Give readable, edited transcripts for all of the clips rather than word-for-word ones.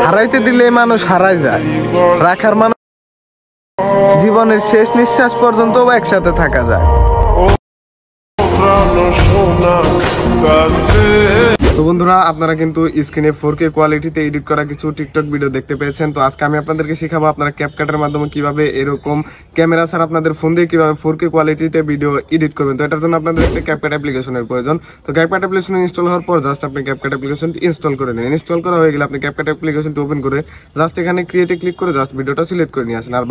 হারাইতে দিলে মানুষ হারাই যায়, রাখার মানুষ জীবনের শেষ নিঃশ্বাস পর্যন্ত একসাথে থাকা যায়। তো বন্ধুরা, আপনারা কিন্তু স্ক্রিনে 4K কোয়ালিটিতে এডিট করা কিছু টিকটক ভিডিও দেখতে পেয়েছেন। তো আজকে আমি আপনাদেরকে শেখাবো আপনারা ক্যাপকাটের মাধ্যমে কিভাবে এরকম ক্যামেরা ছাড়া আপনাদের ফোন দিয়ে কিভাবে 4K কোয়ালিটিতে ভিডিও এডিট করবেন। তো এটার জন্য আপনাদের একটা ক্যাপকাট অ্যাপ্লিকেশনের প্রয়োজন। তো ক্যাপকাট অ্যাপ্লিকেশন ইনস্টল হওয়ার পর জাস্ট আপনি ক্যাপকাট অ্যাপ্লিকেশনটি ইনস্টল করে নিন। ইনস্টল করা হয়ে গেলে আপনি ক্যাপকাট অ্যাপ্লিকেশনটি ওপেন করে জাস্ট এখানে ক্রিয়েটে ক্লিক করে জাস্ট ভিডিওটা সিলেক্ট করে নিয়ে আসেন। আর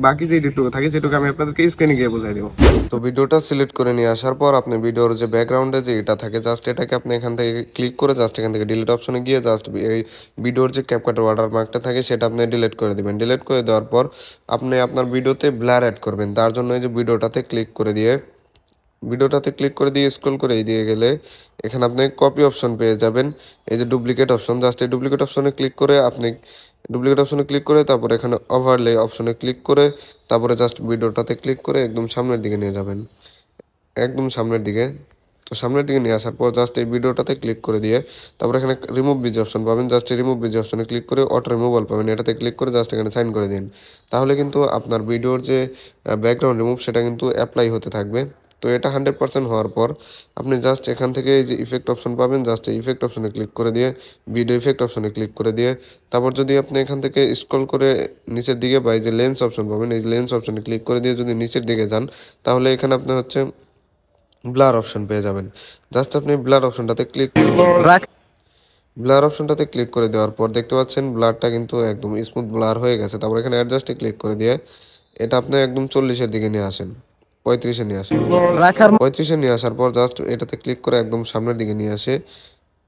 বাকি যে এডিটটুকু থাকে সেটুকু আমি আপনাদেরকে স্ক্রিনে গিয়ে বোঝাই দেবো। তো ভিডিওটা সিলেক্ট করে নিয়ে আসার পর আপনি ভিডিওর যে ব্যাকগ্রাউন্ডে যে এটা থাকে জাস্ট এটাকে আপনি এখান থেকে ক্লিক করে জাস্ট এখান থেকে ডিলিট অপশনে গিয়ে জাস্ট এই ভিডিওর যে ক্যাপকাটের ওয়াটারমার্কটা থাকে সেটা আপনি ডিলিট করে দিবেন। ডিলিট করে দেওয়ার পর আপনি আপনার ভিডিওতে ব্লার অ্যাড করবেন। তার জন্য এই যে ভিডিওটাতে ক্লিক করে দিয়ে স্ক্রল করে দিয়ে গেলে এখানে আপনি কপি অপশন পেয়ে যাবেন। এই যে ডুপ্লিকেট অপশন, জাস্ট এই ডুপ্লিকেট অপশনে ক্লিক করে তারপর এখানে ওভারলে অপশনে ক্লিক করে তারপরে জাস্ট ভিডিওটাতে ক্লিক করে একদম সামনের দিকে নিয়ে যাবেন, একদম সামনের দিকে। তো সামনের দিকে নিয়ে আসার পর জাস্ট এই ভিডিওটাতে ক্লিক করে দিয়ে তারপর এখানে রিমুভ বিজি অপশন পাবেন। জাস্ট এই রিমুভ বিজি অপশনে ক্লিক করে অটো রিমুভাল পাবেন, এটাতে ক্লিক করে জাস্ট এখানে সাইন করে দিন। তাহলে কিন্তু আপনার ভিডিওর যে ব্যাকগ্রাউন্ড রিমুভ সেটা কিন্তু অ্যাপ্লাই হতে থাকবে। তো এটা 100% হওয়ার পর আপনি জাস্ট এখান থেকে এই যে ইফেক্ট অপশন পাবেন, জাস্ট এই ইফেক্ট অপশনে ক্লিক করে দিয়ে ভিডিও ইফেক্ট অপশনে ক্লিক করে দিয়ে তারপর যদি আপনি এখান থেকে স্ক্রল করে নিচের দিকে বা এই যে লেন্স অপশন পাবেন, এই লেন্স অপশনে ক্লিক করে দিয়ে যদি নিচের দিকে যান তাহলে এখানে আপনি হচ্ছে ব্লার অপশন পেয়ে যাবেন। জাস্ট আপনি ব্লার অপশনটাতে ক্লিক করে দেওয়ার পর দেখতে পাচ্ছেন ব্লারটা কিন্তু একদম স্মুথ ব্লার হয়ে গেছে। তারপর এখানে অ্যাডজাস্টে ক্লিক করে দিয়ে এটা আপনি একদম 40-এর দিকে নিয়ে আসেন, 35-এ নিয়ে আসেন। 35-এ নিয়ে আসার পর জাস্ট এটাতে ক্লিক করে একদম সামনের দিকে নিয়ে আসে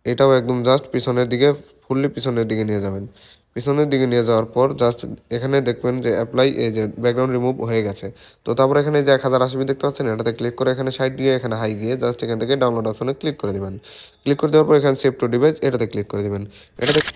এটাও একদম জাস্ট পিছনের দিকে, ফুললি পিছনের দিকে নিয়ে যাবেন। পিছনের দিকে নিয়ে যাওয়ার পর জাস্ট এখানে দেখবেন যে অ্যাপ্লাই এই যে ব্যাকগ্রাউন্ড রিমুভ হয়ে গেছে। তো তারপর এখানে যে 1080p দেখতে পাচ্ছেন এটাতে ক্লিক করে এখানে সাইড গিয়ে এখানে হাই গিয়ে জাস্ট এখান থেকে ডাউনলোড অপশনে ক্লিক করে দিবেন। ক্লিক করে দেওয়ার পর এখানে সেভ টু ডিভাইস এটাতে ক্লিক করে দিবেন।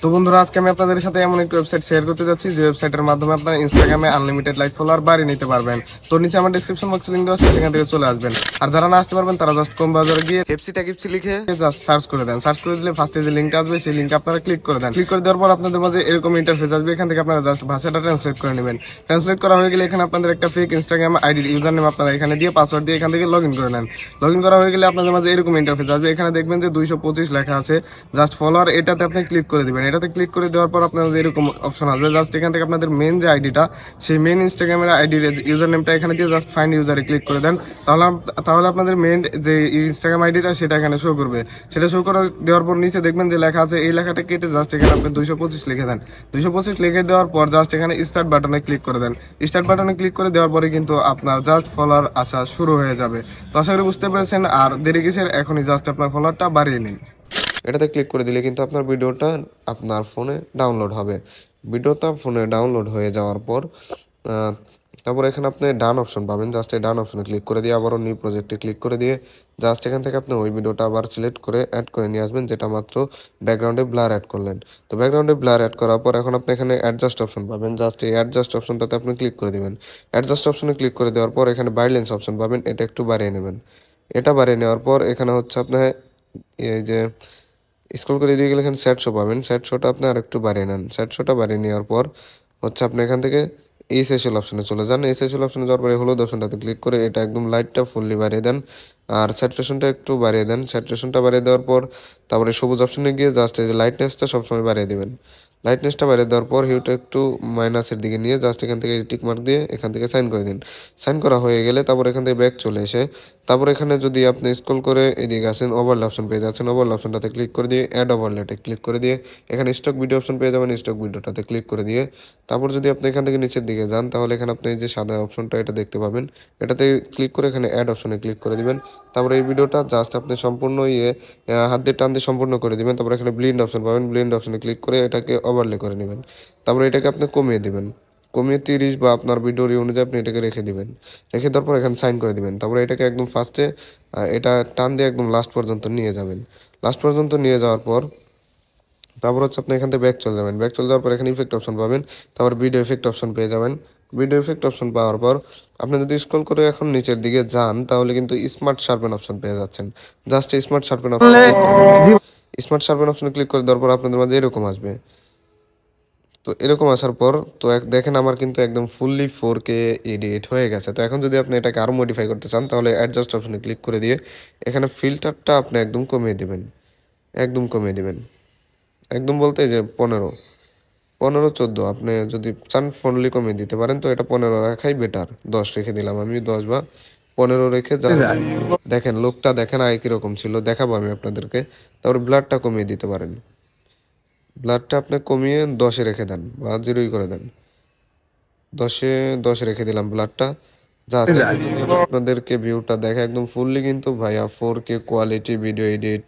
তো বন্ধুরা, আজকে আমি আপনাদের সাথে এমন একটি ওয়েবসাইট শেয়ার করতে যাচ্ছি যে ওয়েবসাইটের মাধ্যমে আপনারা ইনস্টাগ্রামে আনলিমিটেড লাইক ফলোয়ার বাড়িয়ে নিতে পারবেন। তো নিচে আমার ডেসক্রিপশন বক্সে লিংক দেওয়া আছে, সেখান থেকে চলে আসবেন। আর যারা না আসতে পারবেন তারা জাস্ট কম বাজারে গিয়ে এফসি লিখে জাস্ট সার্চ করে দেন। সার্চ করে দিলে ফার্স্টে যে লিংকটা আসবে সেই লিংকে আপনারা ক্লিক করে দেন। ক্লিক করে দেওয়ার পর আপনাদের মাঝে এরকম ইন্টারফেস আসবে। এখান থেকে আপনারা জাস্ট ভাষাটা ট্রান্সলেট করে নেবেন। ট্রান্সলেট করা হয়ে গেলে এখানে আপনাদের একটা fake Instagram ID user name আপনারা এখানে দিয়ে পাসওয়ার্ড দিয়ে এখান থেকে লগ ইন করে নেন। লগ ইন করা হয়ে গেলে আপনাদের মাঝে এরকম ইন্টারফেস আসবে। এখানে দেখবেন যে 225 লেখা আছে জাস্ট ফলোয়ার, এটাতে আপনি ক্লিক করে দিবেন। এটাতে ক্লিক করে দেওয়ার পর আপনাদের এরকম অপশন আসবে। জাস্ট এখান থেকে আপনাদের মেন যে আইডিটা সেই মেন ইনস্টাগ্রামের আইডির ইউজার নেমটা এখানে দিয়ে জাস্ট ফাইন্ড ইউজারে ক্লিক করে দেন। তাহলে আপনাদের মেন যে ইনস্টাগ্রাম আইডিটা সেটা এখানে শো করবে। সেটা শো করে দেওয়ার পর নিচে দেখবেন যে লেখা আছে, এই লেখাটা কেটে জাস্ট এখানে আপনি 225 লিখে দেন। 225 লিখে দেওয়ার পর জাস্ট এখানে স্টার্ট বাটনে ক্লিক করে দেন। স্টার্ট বাটনে ক্লিক করে দেওয়ার পরে কিন্তু আপনার জাস্ট ফলোয়ার আসা শুরু হয়ে যাবে। তো আশা করি বুঝতে পেরেছেন। আর দেরি কিসের, এখনই জাস্ট আপনার ফলোয়ারটা বাড়িয়ে নিন। এটাতে ক্লিক করে দিলে কিন্তু আপনার ভিডিওটা আপনার ফোনে ডাউনলোড হবে। ভিডিওটা ফোনে ডাউনলোড হয়ে যাওয়ার পর তারপর এখানে আপনি ডান অপশন পাবেন। জাস্ট এই ডান অপশনে ক্লিক করে দিয়ে আবারও নিউ প্রজেক্টে ক্লিক করে দিয়ে জাস্ট এখান থেকে আপনি ওই ভিডিওটা আবার সিলেক্ট করে অ্যাড করে নিয়ে আসবেন, যেটা মাত্র ব্যাকগ্রাউন্ডে ব্লার অ্যাড করলেন। তো ব্যাকগ্রাউন্ডে ব্লার অ্যাড করার পর এখন আপনি এখানে অ্যাডজাস্ট অপশন পাবেন। জাস্ট এই অ্যাডজাস্ট অপশনটাতে আপনি ক্লিক করে দেবেন। অ্যাডজাস্ট অপশনে ক্লিক করে দেওয়ার পর এখানে ব্রাইটনেস অপশন পাবেন, এটা একটু বাড়িয়ে নেবেন। এটা বাড়িয়ে নেওয়ার পর এখানে হচ্ছে আপনার এই যে স্ক্রল করে দিয়ে গেলে এখানে স্যাট শো পাবেন। স্যাট শোটা আপনি আর একটু বাড়িয়ে নেন। স্যাট শোটা বাড়িয়ে নেওয়ার পর হচ্ছে আপনি এখান থেকে এসএসএল অপশনে চলে যান। এসএসএল অপশনে যাওয়ার পরে হলুদ অপশনটাতে ক্লিক করে এটা একদম লাইটটা ফুললি বাড়িয়ে দেন আর স্যাচুরেশনটা একটু বাড়িয়ে দেন। স্যাচুরেশনটা বাড়িয়ে দেওয়ার পর তারপরে সবুজ অপশনে গিয়ে জাস্ট এই যে লাইটনেসটা সবসময় বাড়িয়ে দেবেন। লাইটনেসটা বাড়িয়ে দেওয়ার পর হিউটা একটু মাইনাসের দিকে নিয়ে জাস্ট এখান থেকে টিক মার্ক দিয়ে এখান থেকে সাইন করে দিন। সাইন করা হয়ে গেলে তারপর এখান থেকে ব্যাক চলে এসে তারপর এখানে যদি আপনি স্ক্রল করে এদিকে আসেন ওভারলে অপশন পেয়ে যাচ্ছেন। ওভারলে অপশনটাতে ক্লিক করে দিয়ে অ্যাড ওভারলেটে ক্লিক করে দিয়ে এখানে স্টক ভিডিও অপশন পেয়ে যাবেন। স্টক ভিডিওটাতে ক্লিক করে দিয়ে তারপর যদি আপনি এখান থেকে নিচের দিকে যান তাহলে এখানে আপনি যে সাদা অপশনটা এটা দেখতে পাবেন, এটাতে ক্লিক করে এখানে অ্যাড অপশনে ক্লিক করে দিবেন। তারপরে এই ভিডিওটা জাস্ট আপনি সম্পূর্ণ হাত দিয়ে টান দিয়ে সম্পূর্ণ করে দিবেন। তারপরে এখানে ব্লেন্ড অপশন পাবেন, ব্লেন্ড অপশনে ক্লিক করে এটাকে ওভারলে করে নেবেন। তারপরে এটাকে আপনি কমিয়ে দিবেন, কমিয়ে 30 বা আপনার ভিডিওর অনুযায়ী আপনি এটাকে রেখে দিবেন। রেখে দেওয়ার পর এখানে সাইন করে দিবেন। তারপরে এটাকে একদম ফার্স্টে এটা টান দিয়ে একদম লাস্ট পর্যন্ত নিয়ে যাবেন। লাস্ট পর্যন্ত নিয়ে যাওয়ার পর তারপর হচ্ছে আপনি এখান থেকে ব্যাক চলে যাবেন। ব্যাক চলে যাওয়ার পর এখানে ইফেক্ট অপশন পাবেন। তারপর ভিডিও ইফেক্ট অপশন পেয়ে যাবেন। ভিডিও ইফেক্ট অপশন পাওয়ার পর আপনি যদি স্ক্রল করে এখন নিচের দিকে যান তাহলে কিন্তু স্মার্ট শার্পেন অপশন পেয়ে যাচ্ছেন। Just smart sharpen option click করে দেওয়ার পর আপনাদের মাঝে এরকম আসবে। তো এরকম আসার পর তো দেখেন আমার কিন্তু একদম ফুললি 4K এডিট হয়ে গেছে। তো এখন যদি আপনি এটাকে আরও মডিফাই করতে চান তাহলে অ্যাডজাস্ট অপশনে ক্লিক করে দিয়ে এখানে ফিল্টারটা আপনি একদম কমিয়ে দিবেন, একদম কমিয়ে দিবেন, একদম বলতে যে 15 14 আপনি যদি চান ফুললি কমিয়ে দিতে পারেন। তো এটা 15 রাখাই বেটার, 10 রেখে দিলাম আমি, 10 বা 15 রেখে জাস্ট দেখেন লোকটা দেখেন আগে কীরকম ছিল দেখাবো আমি আপনাদেরকে। তারপর ব্লাডটা কমিয়ে দিতে পারেন, ব্লাডটা আপনি কমিয়ে 10-এ রেখে দেন বা 0ই করে দেন, 10 রেখে দিলাম ব্লাডটা। জাস্ট আপনাদেরকে ভিউটা দেখে একদম ফুললি কিন্তু ভাইয়া 4K কোয়ালিটি ভিডিও এডিট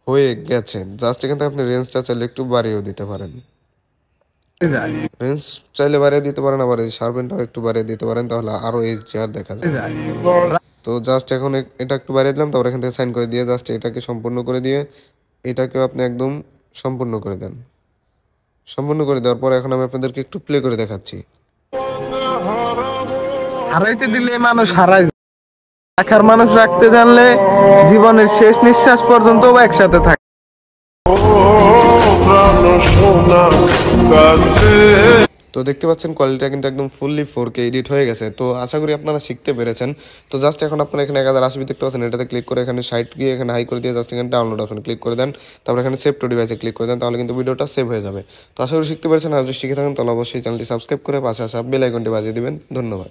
হয়ে গেছে। জাস্ট এখান থেকে আপনি রেঞ্জটা চাইলে একটু বাড়িয়েও দিতে পারেন, রেঞ্জ চাইলে বাড়িয়ে দিতে পারেন, আবার এই শার্পেনটাও একটু বাড়িয়ে দিতে পারেন, তাহলে আরও এইচডিআর দেখা যায়। তো জাস্ট এখন এটা একটু বাড়িয়ে দিলাম, তারপর এখান থেকে সাইন করে দিয়ে জাস্ট এটাকে সম্পূর্ণ করে দিয়ে এটাকেও আপনি একদম সম্পূর্ণ করে দেন। সম্পূর্ণ করে দেওয়ার পর এখন আমি আপনাদেরকে একটু প্লে করে দেখাচ্ছি। হারাইতে দিলে মানুষ হারায়, রাখার মানুষ রাখতে জানলে জীবনের শেষ নিঃশ্বাস পর্যন্ত একসাথে থাকে। তো দেখতে পাচ্ছেন কোয়ালিটিটা কিন্তু একদম ফুললি 4K এডিট হয়ে গেছে। তো আশা করি আপনারা শিখতে পেরেছেন। তো জাস্ট এখন আপনারা এখানে 1080 দেখতে পাচ্ছেন, এটাতে ক্লিক করে এখানে সাইট গিয়ে এখানে হাই করে দিয়ে জাস্ট এখানে ডাউনলোড অপশনে ক্লিক করে দেন, তারপর এখানে সেভ টু ডিভাইসে ক্লিক করে দেন, তাহলে কিন্তু ভিডিওটা সেভ হয়ে যাবে। তো আশা করি শিখতে পেরেছেন। আর যদি শিখে থাকেন তাহলে অবশ্যই চ্যানেলটি সাবস্ক্রাইব করে পাশে আসা বেল আইকনটি বাজিয়ে দিবেন। ধন্যবাদ।